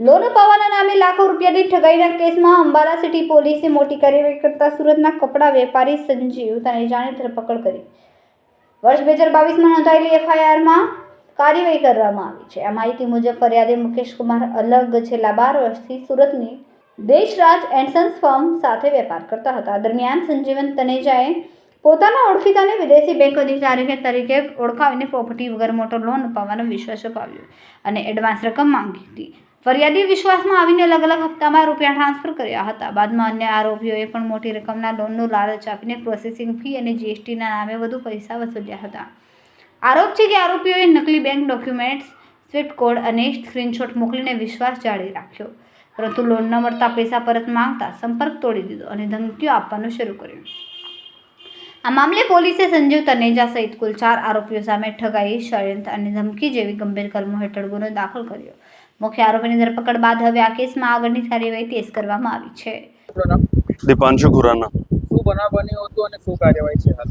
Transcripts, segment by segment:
Loan અપાવવાના નામે લાખો રૂપિયાની ઠગાઈના કેસમાં અંબાલા સિટી પોલીસે મોટી કાર્યવાહી કરતા સુરતના કપડા વેપારી સંજીવ તનેજાની ધરપકડ કરી વર્ષ 2022માં નોંધાયેલી એફઆઈઆરમાં કાર્યવાહી કરવામાં આવી છે। આ માહિતી મુજબ ફરિયાદી મુકેશ કુમાર અલગ છેલ્લા 12 વર્ષથી સુરતની દેશરાજ એન્ડ સન્સ ફર્મ સાથે વેપાર કરતા હતા। દરમિયાન સંજીવન તનેજાએ પોતાના ઓળખીતાને વિદેશી બેંક અધિકારી તરીકે ઓળખાવીને પ્રોપર્ટી વગર મોટો લોન અપાવવાનો વિશ્વાસ અપાવ્યો અને એડવાન્સ રકમ માંગી હતી। ફરિયાદી વિશ્વાસમાં આવીને અલગ અલગ હપ્તામાં રૂપિયા ટ્રાન્સફર કર્યા હતા। બાદમાં અન્ય આરોપીઓએ પણ મોટી રકમના લોનનો લાલચ આપીને પ્રોસેસિંગ ફી અને જીએસટીના નામે વધુ પૈસા વસૂલ્યા હતા। આરોપ છે કે આરોપીઓએ નકલી બેંક ડોક્યુમેન્ટ્સ, સ્વિફ્ટ કોડ અને સ્ક્રીનશોટ મોકલીને વિશ્વાસ જાળવી રાખ્યો, પરંતુ લોન ન મળતા પૈસા પરત માંગતા સંપર્ક તોડી દીધો અને ધમકીઓ આપવાનું શરૂ કર્યું। આ મામલે પોલીસે સંજીવ તનેજા સહિત કુલ 4 આરોપીઓ સામે ઠગાઈ, ષડયંત્ર અને ધમકી જેવી ગંભીર કલમો હેઠળ ગુનો દાખલ કર્યો। મુખ્ય આરોપીની ધરપકડ બાદ હવે આ કેસમાં આગળની કાર્યવાહી તેજ કરવામાં આવી છે। દીપાંશુ ખુરાના શું બનાવ બન્યો હતો અને શું કાર્યવાહી છે હાલ?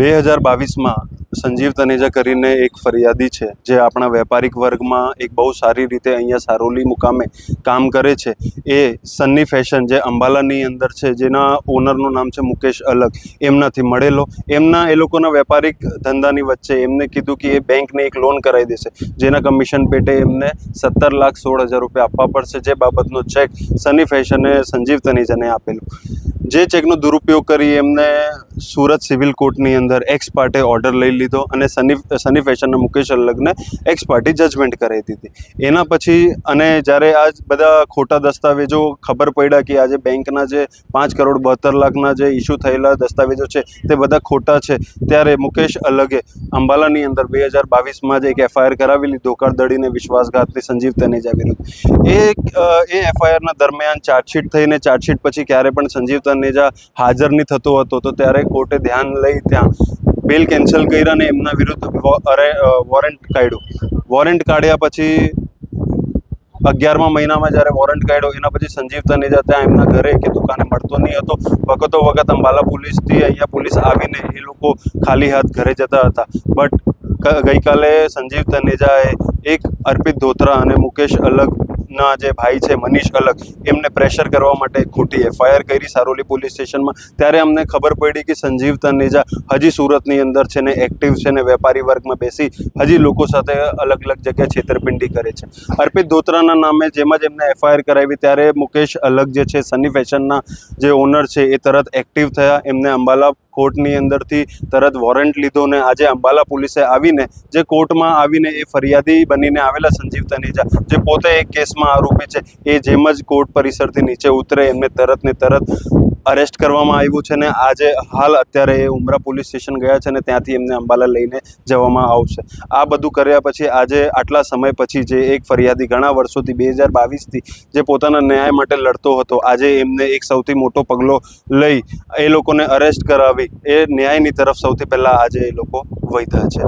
2022માં સંજીવ તનેજા કરીને એક ફરિયાદી છે જે આપણા વેપારિક વર્ગમાં એક બહુ સારી રીતે અહીંયા સારોલી મુકામે કામ કરે છે। એ સન્ની ફેશન જે અંબાલાની અંદર છે, જેના ઓનરનું નામ છે મુકેશ અલગ, એમનાથી મળેલો। એમના એ લોકોના વેપારિક ધંધાની વચ્ચે એમને કીધું કે એ બેંકને એક લોન કરાવી દેશે, જેના કમિશન પેટે એમને 17,16,000 રૂપિયા આપવા પડશે, જે બાબતનો ચેક સન્ની ફેશને સંજીવ તનેજાને આપેલો। જે ચેકનો દુરુપયોગ કરી એમને સુરત સિવિલ કોર્ટની અંદર એક્સ પાર્ટે ઓર્ડર લઈ લીધો અને સન્ની ફેશનના મુકેશ અલગને એક્સ પાર્ટી જજમેન્ટ કરાવી દીધી। એના પછી અને જ્યારે આ બધા ખોટા દસ્તાવેજો ખબર પડ્યા કે આજે બેંકના જે 5,72,00,000ના જે ઇસ્યુ થયેલા દસ્તાવેજો છે તે બધા ખોટા છે, ત્યારે મુકેશ અલગે અંબાલાની અંદર 2022માં જ એક એફઆઈઆર કરાવેલી ધોખાધડીને વિશ્વાસઘાતની સંજીવ તનેજા વિરુદ્ધ। એ એફઆઈઆરના દરમિયાન ચાર્જશીટ થઈને ચાર્જશીટ પછી ક્યારે પણ સંજીવ તનેજા હાજર નહીં થતો હતો, તો ત્યારે કોર્ટે ધ્યાન લઈ ત્યાં બેલ કેન્સલ કર્યા અને એમના વિરુદ્ધ વોરંટ કાઢ્યું। વોરંટ કાઢ્યા પછી 11મા મહિનામાં જ્યારે વોરંટ કાઢ્યો એના પછી સંજીવ તનેજા ત્યાં એમના ઘરે કે દુકાને મળતો નહીં હતો। વખતો વખત અંબાલા પોલીસથી અહીંયા પોલીસ આવીને એ લોકો ખાલી હાથ ઘરે જતા હતા। બટ ગઈકાલે સંજીવ તનેજાએ એક અર્પિત ધોત્રા અને મુકેશ અલગના જે ભાઈ છે મનીષ અલગ, એમને પ્રેશર કરવા માટે ખોટી એફઆઈઆર કરી સારોલી પોલીસ સ્ટેશનમાં। ત્યારે અમને ખબર પડી કે સંજીવ તનેજા હજી સુરતની અંદર છે ને એક્ટિવ છે ને વેપારી વર્ગમાં બેસી હજી લોકો સાથે અલગ અલગ જગ્યાએ છેતરપિંડી કરે છે। અર્પિત ધોત્રાના નામે જેમાં જ એમને એફઆઈઆર કરાવી ત્યારે મુકેશ અલગ જે છે સન્ની ફેશનના જે ઓનર છે એ તરત એક્ટિવ થયા। એમને અંબાલા કોર્ટની અંદરથી તરત વોરંટ લીધો ને આજે અંબાલા પોલીસે આવીને જે કોર્ટમાં આવીને એ ફરિયાદી બનીને આવેલા સંજીવ તનેજા, જે પોતે એક કેસમાં આરોપી છે, એ જેમ જ કોર્ટ પરિસરથી નીચે ઉતરે એમને તરત ને તરત અરેસ્ટ કરવામાં આવ્યું છે ને આજે હાલ અત્યારે એ ઉમરા પોલીસ સ્ટેશન ગયા છે ને ત્યાંથી એમને અંબાલા લઈને જવામાં આવશે। આ બધું કર્યા પછી આજે આટલા સમય પછી જે એક ફરિયાદી ઘણા વર્ષોથી 2022થી જે પોતાના ન્યાય માટે લડતો હતો, આજે એમને એક સૌથી મોટો પગલો લઈ એ લોકોને અરેસ્ટ કરાવી એ ન્યાયની તરફ સૌથી પહેલાં આજે એ લોકો વધ્યા છે।